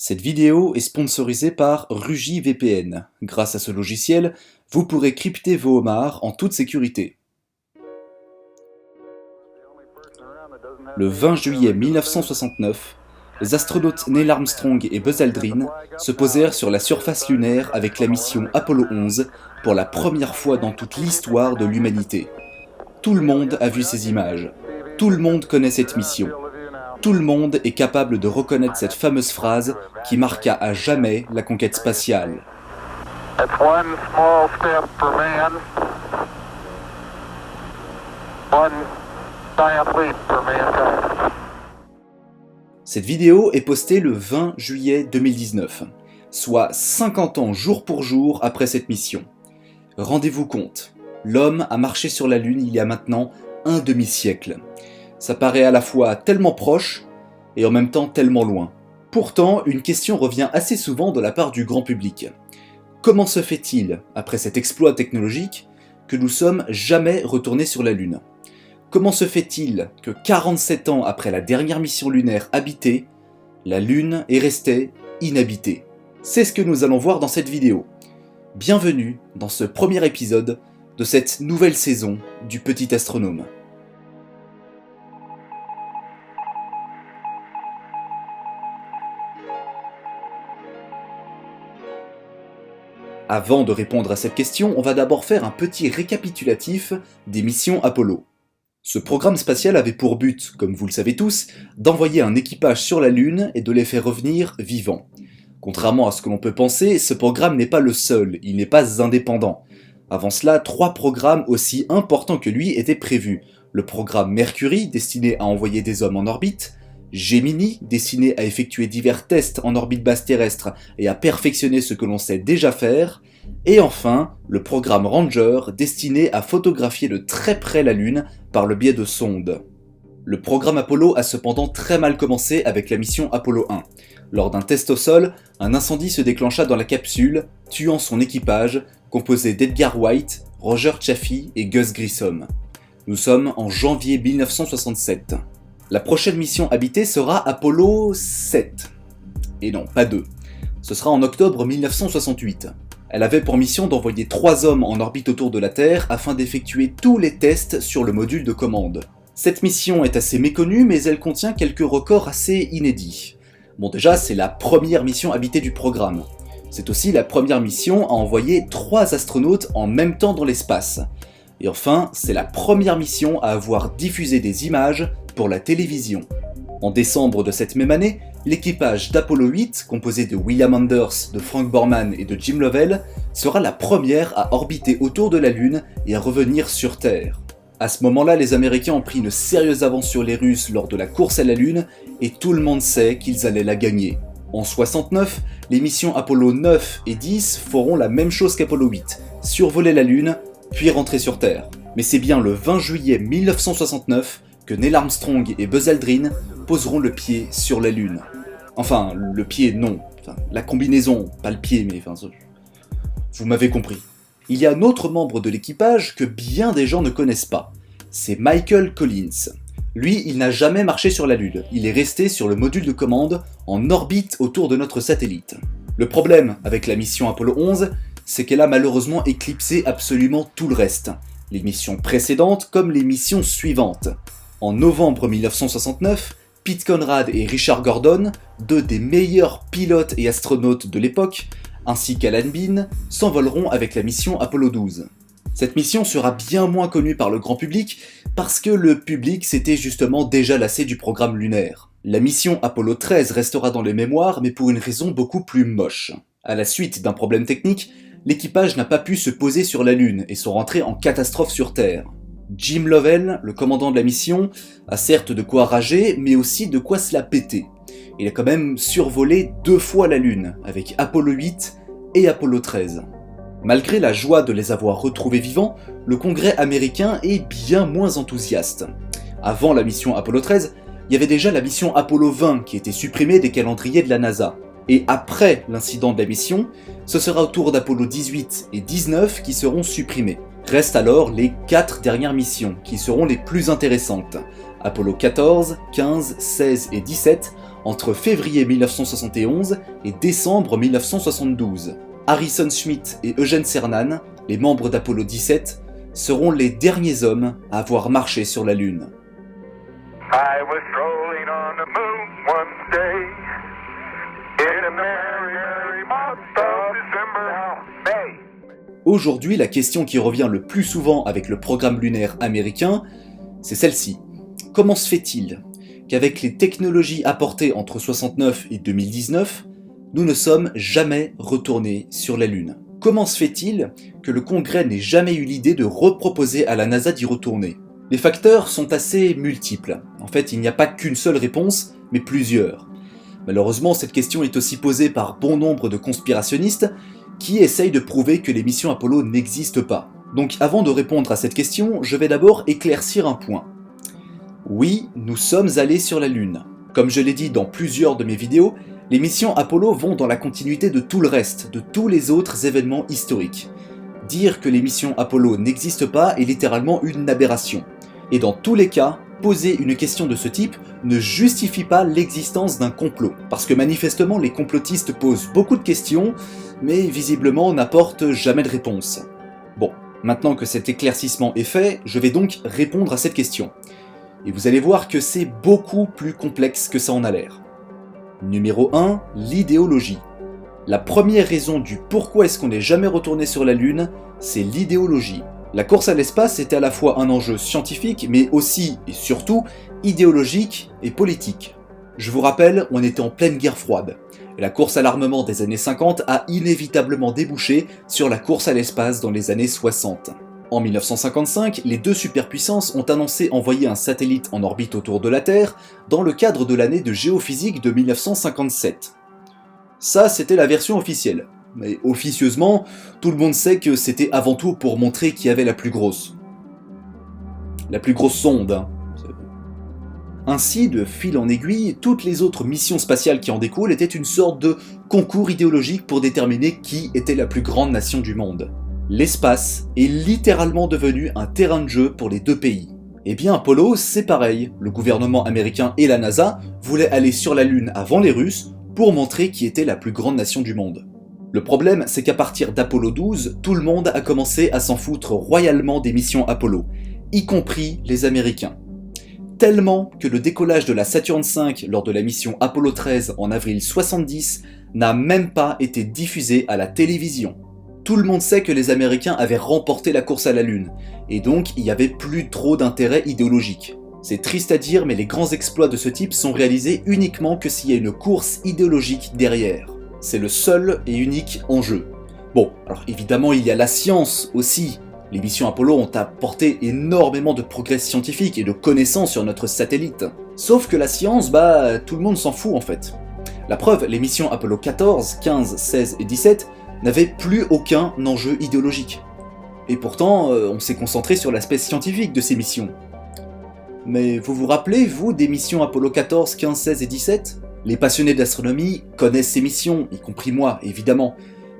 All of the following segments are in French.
Cette vidéo est sponsorisée par RugiVPN. Grâce à ce logiciel, vous pourrez crypter vos homards en toute sécurité. Le 20 juillet 1969, les astronautes Neil Armstrong et Buzz Aldrin se posèrent sur la surface lunaire avec la mission Apollo 11 pour la première fois dans toute l'histoire de l'humanité. Tout le monde a vu ces images. Tout le monde connaît cette mission. Tout le monde est capable de reconnaître cette fameuse phrase qui marqua à jamais la conquête spatiale. That's one small step for man, one giant leap for mankind. Cette vidéo est postée le 20 juillet 2019, soit 50 ans jour pour jour après cette mission. Rendez-vous compte, l'homme a marché sur la Lune il y a maintenant un demi-siècle. Ça paraît à la fois tellement proche et en même temps tellement loin. Pourtant, une question revient assez souvent de la part du grand public. Comment se fait-il, après cet exploit technologique, que nous sommes jamais retournés sur la Lune ? Comment se fait-il que 47 ans après la dernière mission lunaire habitée, la Lune est restée inhabitée ? C'est ce que nous allons voir dans cette vidéo. Bienvenue dans ce premier épisode de cette nouvelle saison du Petit Astronome. Avant de répondre à cette question, on va d'abord faire un petit récapitulatif des missions Apollo. Ce programme spatial avait pour but, comme vous le savez tous, d'envoyer un équipage sur la Lune et de les faire revenir vivants. Contrairement à ce que l'on peut penser, ce programme n'est pas le seul, il n'est pas indépendant. Avant cela, 3 programmes aussi importants que lui étaient prévus. Le programme Mercury, destiné à envoyer des hommes en orbite, Gemini, destiné à effectuer divers tests en orbite basse terrestre et à perfectionner ce que l'on sait déjà faire, et enfin, le programme Ranger, destiné à photographier de très près la Lune par le biais de sondes. Le programme Apollo a cependant très mal commencé avec la mission Apollo 1. Lors d'un test au sol, un incendie se déclencha dans la capsule, tuant son équipage, composé d'Edgar White, Roger Chaffee et Gus Grissom. Nous sommes en janvier 1967. La prochaine mission habitée sera Apollo 7. Et non, pas 2. Ce sera en octobre 1968. Elle avait pour mission d'envoyer 3 hommes en orbite autour de la Terre afin d'effectuer tous les tests sur le module de commande. Cette mission est assez méconnue, mais elle contient quelques records assez inédits. Bon, déjà, c'est la première mission habitée du programme. C'est aussi la première mission à envoyer 3 astronautes en même temps dans l'espace. Et enfin, c'est la première mission à avoir diffusé des images pour la télévision. En décembre de cette même année, l'équipage d'Apollo 8, composé de William Anders, de Frank Borman et de Jim Lovell, sera la première à orbiter autour de la Lune et à revenir sur Terre. À ce moment-là, les Américains ont pris une sérieuse avance sur les Russes lors de la course à la Lune, et tout le monde sait qu'ils allaient la gagner. En 69, les missions Apollo 9 et 10 feront la même chose qu'Apollo 8, survoler la Lune, puis rentrer sur Terre. Mais c'est bien le 20 juillet 1969 que Neil Armstrong et Buzz Aldrin poseront le pied sur la Lune. Enfin, le pied non, la combinaison, pas le pied, mais vous m'avez compris. Il y a un autre membre de l'équipage que bien des gens ne connaissent pas. C'est Michael Collins. Lui, il n'a jamais marché sur la Lune, il est resté sur le module de commande en orbite autour de notre satellite. Le problème avec la mission Apollo 11, c'est qu'elle a malheureusement éclipsé absolument tout le reste. Les missions précédentes comme les missions suivantes. En novembre 1969, Pete Conrad et Richard Gordon, 2 des meilleurs pilotes et astronautes de l'époque, ainsi qu'Alan Bean, s'envoleront avec la mission Apollo 12. Cette mission sera bien moins connue par le grand public parce que le public s'était justement déjà lassé du programme lunaire. La mission Apollo 13 restera dans les mémoires, mais pour une raison beaucoup plus moche. À la suite d'un problème technique, l'équipage n'a pas pu se poser sur la Lune et sont rentrés en catastrophe sur Terre. Jim Lovell, le commandant de la mission, a certes de quoi rager, mais aussi de quoi se la péter. Il a quand même survolé 2 fois la Lune, avec Apollo 8 et Apollo 13. Malgré la joie de les avoir retrouvés vivants, le Congrès américain est bien moins enthousiaste. Avant la mission Apollo 13, il y avait déjà la mission Apollo 20 qui était supprimée des calendriers de la NASA. Et après l'incident de la mission, ce sera au tour d'Apollo 18 et 19 qui seront supprimés. Restent alors les 4 dernières missions, qui seront les plus intéressantes. Apollo 14, 15, 16 et 17 entre février 1971 et décembre 1972. Harrison Schmitt et Eugene Cernan, les membres d'Apollo 17, seront les derniers hommes à avoir marché sur la Lune. I was strolling on the moon one day in a merry, merry month of December. May. Aujourd'hui, la question qui revient le plus souvent avec le programme lunaire américain, c'est celle-ci. Comment se fait-il qu'avec les technologies apportées entre 69 et 2019, nous ne sommes jamais retournés sur la Lune? Comment se fait-il que le Congrès n'ait jamais eu l'idée de reproposer à la NASA d'y retourner? Les facteurs sont assez multiples. En fait, il n'y a pas qu'une seule réponse, mais plusieurs. Malheureusement, cette question est aussi posée par bon nombre de conspirationnistes qui essayent de prouver que les missions Apollo n'existent pas. Donc avant de répondre à cette question, je vais d'abord éclaircir un point. Oui, nous sommes allés sur la Lune. Comme je l'ai dit dans plusieurs de mes vidéos, les missions Apollo vont dans la continuité de tout le reste, de tous les autres événements historiques. Dire que les missions Apollo n'existent pas est littéralement une aberration. Et dans tous les cas, poser une question de ce type ne justifie pas l'existence d'un complot, parce que manifestement les complotistes posent beaucoup de questions, mais visiblement n'apportent jamais de réponse. Bon, maintenant que cet éclaircissement est fait, je vais donc répondre à cette question. Et vous allez voir que c'est beaucoup plus complexe que ça en a l'air. Numéro 1, l'idéologie. La première raison du pourquoi est-ce qu'on n'est jamais retourné sur la Lune, c'est l'idéologie. La course à l'espace était à la fois un enjeu scientifique, mais aussi, et surtout, idéologique et politique. Je vous rappelle, on était en pleine guerre froide, et la course à l'armement des années 50 a inévitablement débouché sur la course à l'espace dans les années 60. En 1955, les deux superpuissances ont annoncé envoyer un satellite en orbite autour de la Terre dans le cadre de l'année de géophysique de 1957. Ça, c'était la version officielle. Mais officieusement, tout le monde sait que c'était avant tout pour montrer qui avait la plus grosse. La plus grosse sonde. Hein. Ainsi, de fil en aiguille, toutes les autres missions spatiales qui en découlent étaient une sorte de concours idéologique pour déterminer qui était la plus grande nation du monde. L'espace est littéralement devenu un terrain de jeu pour les deux pays. Eh bien Apollo, c'est pareil. Le gouvernement américain et la NASA voulaient aller sur la Lune avant les Russes pour montrer qui était la plus grande nation du monde. Le problème, c'est qu'à partir d'Apollo 12, tout le monde a commencé à s'en foutre royalement des missions Apollo, y compris les Américains. Tellement que le décollage de la Saturn V lors de la mission Apollo 13 en avril 70 n'a même pas été diffusé à la télévision. Tout le monde sait que les Américains avaient remporté la course à la Lune, et donc il n'y avait plus trop d'intérêt idéologique. C'est triste à dire, mais les grands exploits de ce type sont réalisés uniquement que s'il y a une course idéologique derrière. C'est le seul et unique enjeu. Bon, alors évidemment il y a la science aussi. Les missions Apollo ont apporté énormément de progrès scientifiques et de connaissances sur notre satellite. Sauf que la science, tout le monde s'en fout en fait. La preuve, les missions Apollo 14, 15, 16 et 17 n'avaient plus aucun enjeu idéologique. Et pourtant, on s'est concentré sur l'aspect scientifique de ces missions. Mais vous vous rappelez, vous, des missions Apollo 14, 15, 16 et 17 ? Les passionnés d'astronomie connaissent ces missions, y compris moi, évidemment.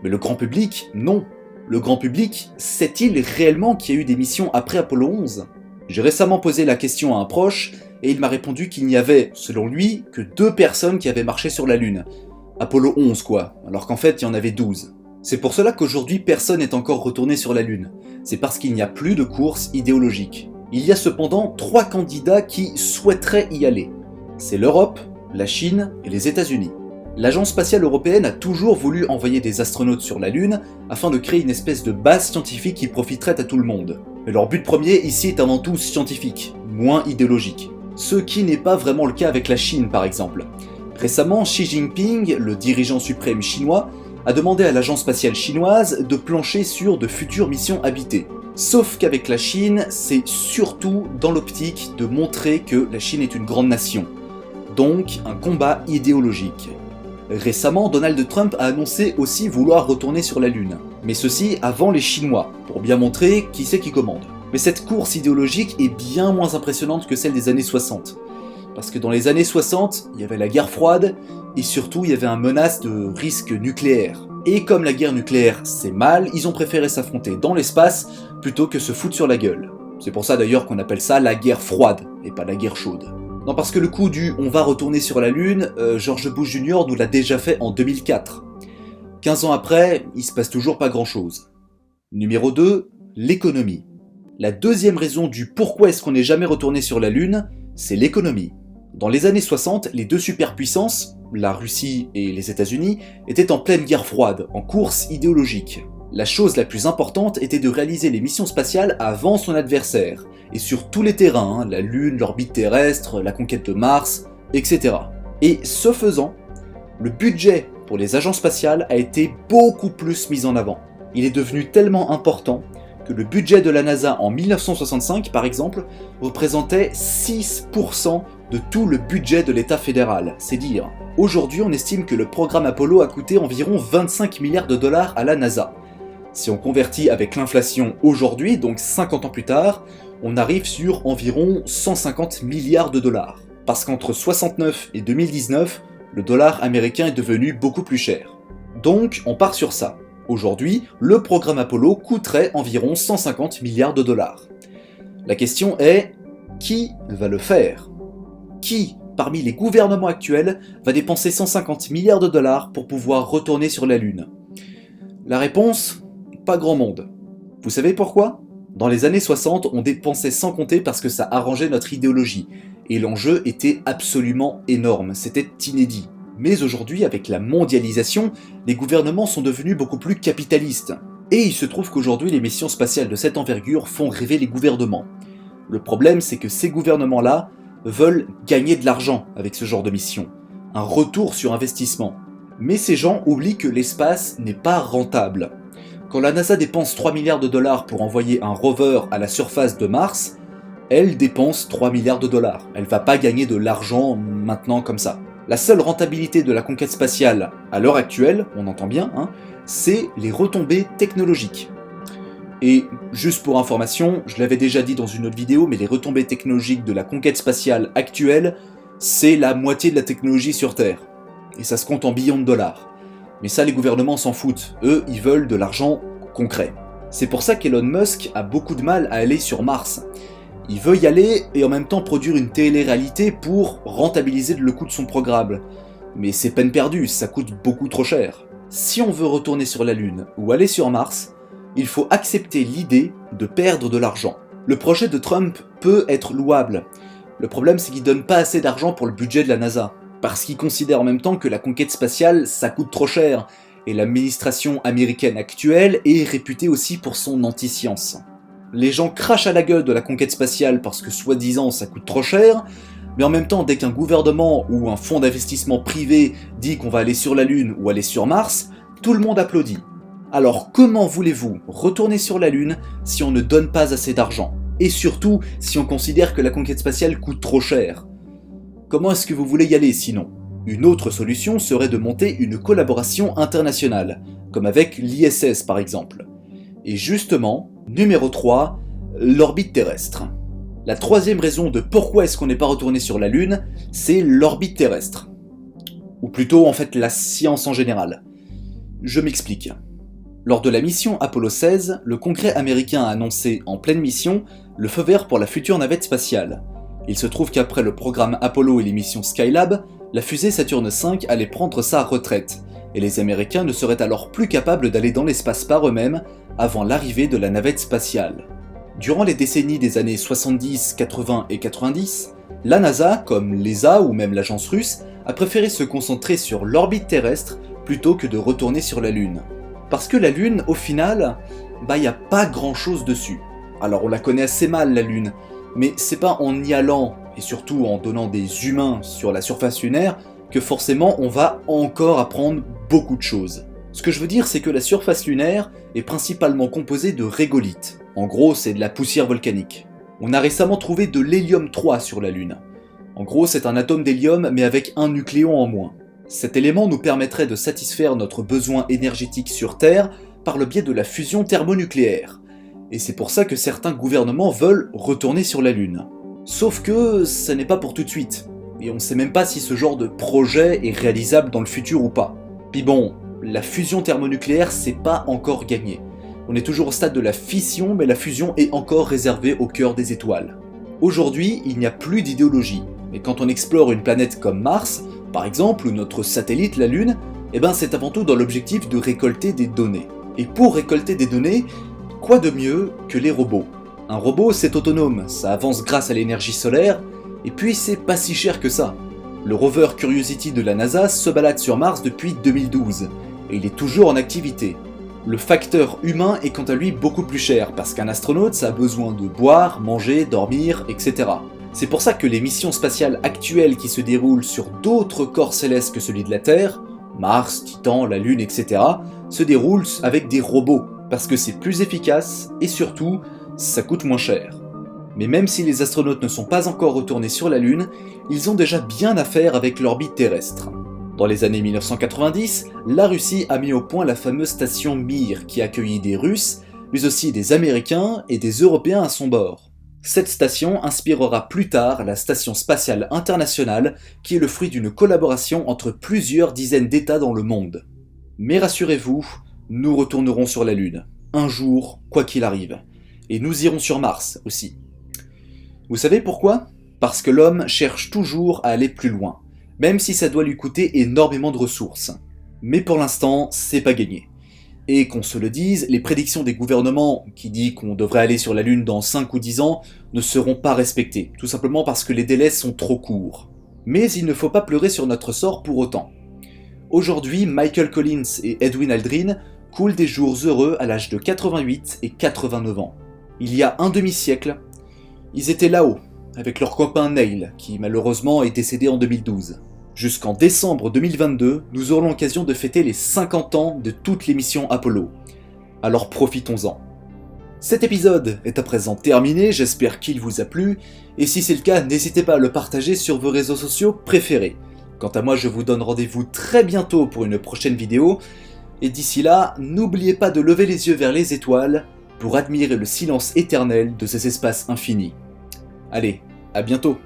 Mais le grand public, non. Le grand public, sait-il réellement qu'il y a eu des missions après Apollo 11 ? J'ai récemment posé la question à un proche, et il m'a répondu qu'il n'y avait, selon lui, que 2 personnes qui avaient marché sur la Lune. Apollo 11 quoi, alors qu'en fait il y en avait 12. C'est pour cela qu'aujourd'hui personne n'est encore retourné sur la Lune. C'est parce qu'il n'y a plus de course idéologique. Il y a cependant 3 candidats qui souhaiteraient y aller. C'est l'Europe, la Chine et les États-Unis. L'Agence spatiale européenne a toujours voulu envoyer des astronautes sur la Lune afin de créer une espèce de base scientifique qui profiterait à tout le monde. Mais leur but premier ici est avant tout scientifique, moins idéologique. Ce qui n'est pas vraiment le cas avec la Chine par exemple. Récemment, Xi Jinping, le dirigeant suprême chinois, a demandé à l'agence spatiale chinoise de plancher sur de futures missions habitées. Sauf qu'avec la Chine, c'est surtout dans l'optique de montrer que la Chine est une grande nation. Donc un combat idéologique. Récemment, Donald Trump a annoncé aussi vouloir retourner sur la Lune. Mais ceci avant les Chinois, pour bien montrer qui c'est qui commande. Mais cette course idéologique est bien moins impressionnante que celle des années 60. Parce que dans les années 60, il y avait la guerre froide, et surtout il y avait un menace de risque nucléaire. Et comme la guerre nucléaire c'est mal, ils ont préféré s'affronter dans l'espace plutôt que se foutre sur la gueule. C'est pour ça d'ailleurs qu'on appelle ça la guerre froide, et pas la guerre chaude. Non, parce que le coup du « on va retourner sur la Lune », George Bush Jr. nous l'a déjà fait en 2004. 15 ans après, il se passe toujours pas grand-chose. Numéro 2, l'économie. La deuxième raison du pourquoi est-ce qu'on n'est jamais retourné sur la Lune, c'est l'économie. Dans les années 60, les deux superpuissances, la Russie et les États-Unis, étaient en pleine guerre froide, en course idéologique. La chose la plus importante était de réaliser les missions spatiales avant son adversaire, et sur tous les terrains, la Lune, l'orbite terrestre, la conquête de Mars, etc. Et ce faisant, le budget pour les agences spatiales a été beaucoup plus mis en avant. Il est devenu tellement important que le budget de la NASA en 1965, par exemple, représentait 6% de tout le budget de l'État fédéral, c'est dire. Aujourd'hui, on estime que le programme Apollo a coûté environ 25 milliards de dollars à la NASA. Si on convertit avec l'inflation aujourd'hui, donc 50 ans plus tard, on arrive sur environ 150 milliards de dollars. Parce qu'entre 69 et 2019, le dollar américain est devenu beaucoup plus cher. Donc, on part sur ça. Aujourd'hui, le programme Apollo coûterait environ 150 milliards de dollars. La question est, qui va le faire ? Qui, parmi les gouvernements actuels, va dépenser 150 milliards de dollars pour pouvoir retourner sur la Lune ? La réponse ? Pas grand monde. Vous savez pourquoi ? Dans les années 60, on dépensait sans compter parce que ça arrangeait notre idéologie, et l'enjeu était absolument énorme, c'était inédit. Mais aujourd'hui, avec la mondialisation, les gouvernements sont devenus beaucoup plus capitalistes. Et il se trouve qu'aujourd'hui, les missions spatiales de cette envergure font rêver les gouvernements. Le problème, c'est que ces gouvernements-là veulent gagner de l'argent avec ce genre de mission, un retour sur investissement. Mais ces gens oublient que l'espace n'est pas rentable. Quand la NASA dépense 3 milliards de dollars pour envoyer un rover à la surface de Mars, elle dépense 3 milliards de dollars. Elle va pas gagner de l'argent maintenant comme ça. La seule rentabilité de la conquête spatiale à l'heure actuelle, on entend bien, c'est les retombées technologiques. Et juste pour information, je l'avais déjà dit dans une autre vidéo, mais les retombées technologiques de la conquête spatiale actuelle, c'est la moitié de la technologie sur Terre. Et ça se compte en billions de dollars. Mais ça, les gouvernements s'en foutent. Eux, ils veulent de l'argent concret. C'est pour ça qu'Elon Musk a beaucoup de mal à aller sur Mars. Il veut y aller et en même temps produire une télé-réalité pour rentabiliser le coût de son programme. Mais c'est peine perdue, ça coûte beaucoup trop cher. Si on veut retourner sur la Lune ou aller sur Mars, il faut accepter l'idée de perdre de l'argent. Le projet de Trump peut être louable. Le problème, c'est qu'il donne pas assez d'argent pour le budget de la NASA. Parce qu'il considère en même temps que la conquête spatiale, ça coûte trop cher. Et l'administration américaine actuelle est réputée aussi pour son anti-science. Les gens crachent à la gueule de la conquête spatiale parce que soi-disant ça coûte trop cher, mais en même temps, dès qu'un gouvernement ou un fonds d'investissement privé dit qu'on va aller sur la Lune ou aller sur Mars, tout le monde applaudit. Alors comment voulez-vous retourner sur la Lune si on ne donne pas assez d'argent ? Et surtout, si on considère que la conquête spatiale coûte trop cher ? Comment est-ce que vous voulez y aller sinon ? Une autre solution serait de monter une collaboration internationale, comme avec l'ISS par exemple. Et justement, numéro 3, l'orbite terrestre. La troisième raison de pourquoi est-ce qu'on n'est pas retourné sur la Lune, c'est l'orbite terrestre. Ou plutôt en fait la science en général. Je m'explique. Lors de la mission Apollo 16, le Congrès américain a annoncé en pleine mission le feu vert pour la future navette spatiale. Il se trouve qu'après le programme Apollo et les missions Skylab, la fusée Saturne V allait prendre sa retraite, et les Américains ne seraient alors plus capables d'aller dans l'espace par eux-mêmes avant l'arrivée de la navette spatiale. Durant les décennies des années 70, 80 et 90, la NASA, comme l'ESA ou même l'agence russe, a préféré se concentrer sur l'orbite terrestre plutôt que de retourner sur la Lune. Parce que la Lune, au final, y a pas grand chose dessus. Alors on la connaît assez mal la Lune, mais c'est pas en y allant, et surtout en donnant des humains sur la surface lunaire, que forcément on va encore apprendre beaucoup de choses. Ce que je veux dire, c'est que la surface lunaire est principalement composée de régolithes. En gros, c'est de la poussière volcanique. On a récemment trouvé de l'hélium 3 sur la Lune. En gros, c'est un atome d'hélium mais avec un nucléon en moins. Cet élément nous permettrait de satisfaire notre besoin énergétique sur Terre par le biais de la fusion thermonucléaire. Et c'est pour ça que certains gouvernements veulent retourner sur la Lune. Sauf que ça n'est pas pour tout de suite. Et on ne sait même pas si ce genre de projet est réalisable dans le futur ou pas. Puis bon, la fusion thermonucléaire, c'est pas encore gagné. On est toujours au stade de la fission, mais la fusion est encore réservée au cœur des étoiles. Aujourd'hui, il n'y a plus d'idéologie. Mais quand on explore une planète comme Mars, par exemple, ou notre satellite, la Lune, c'est avant tout dans l'objectif de récolter des données. Et pour récolter des données, quoi de mieux que les robots? Un robot, c'est autonome, ça avance grâce à l'énergie solaire, et puis c'est pas si cher que ça. Le rover Curiosity de la NASA se balade sur Mars depuis 2012, et il est toujours en activité. Le facteur humain est quant à lui beaucoup plus cher, parce qu'un astronaute, ça a besoin de boire, manger, dormir, etc. C'est pour ça que les missions spatiales actuelles qui se déroulent sur d'autres corps célestes que celui de la Terre, Mars, Titan, la Lune, etc., se déroulent avec des robots, parce que c'est plus efficace, et surtout, ça coûte moins cher. Mais même si les astronautes ne sont pas encore retournés sur la Lune, ils ont déjà bien à faire avec l'orbite terrestre. Dans les années 1990, la Russie a mis au point la fameuse station Mir, qui accueillit des Russes, mais aussi des Américains et des Européens à son bord. Cette station inspirera plus tard la Station spatiale internationale, qui est le fruit d'une collaboration entre plusieurs dizaines d'États dans le monde. Mais rassurez-vous, nous retournerons sur la Lune, un jour, quoi qu'il arrive. Et nous irons sur Mars aussi. Vous savez pourquoi? Parce que l'homme cherche toujours à aller plus loin, même si ça doit lui coûter énormément de ressources. Mais pour l'instant, c'est pas gagné. Et qu'on se le dise, les prédictions des gouvernements qui disent qu'on devrait aller sur la Lune dans 5 ou 10 ans ne seront pas respectées, tout simplement parce que les délais sont trop courts. Mais il ne faut pas pleurer sur notre sort pour autant. Aujourd'hui, Michael Collins et Edwin Aldrin coulent des jours heureux à l'âge de 88 et 89 ans. Il y a un demi-siècle, ils étaient là-haut, avec leur copain Neil, qui malheureusement est décédé en 2012. Jusqu'en décembre 2022, nous aurons l'occasion de fêter les 50 ans de toutes les missions Apollo. Alors profitons-en. Cet épisode est à présent terminé, j'espère qu'il vous a plu, et si c'est le cas, n'hésitez pas à le partager sur vos réseaux sociaux préférés. Quant à moi, je vous donne rendez-vous très bientôt pour une prochaine vidéo, et d'ici là, n'oubliez pas de lever les yeux vers les étoiles pour admirer le silence éternel de ces espaces infinis. Allez, à bientôt!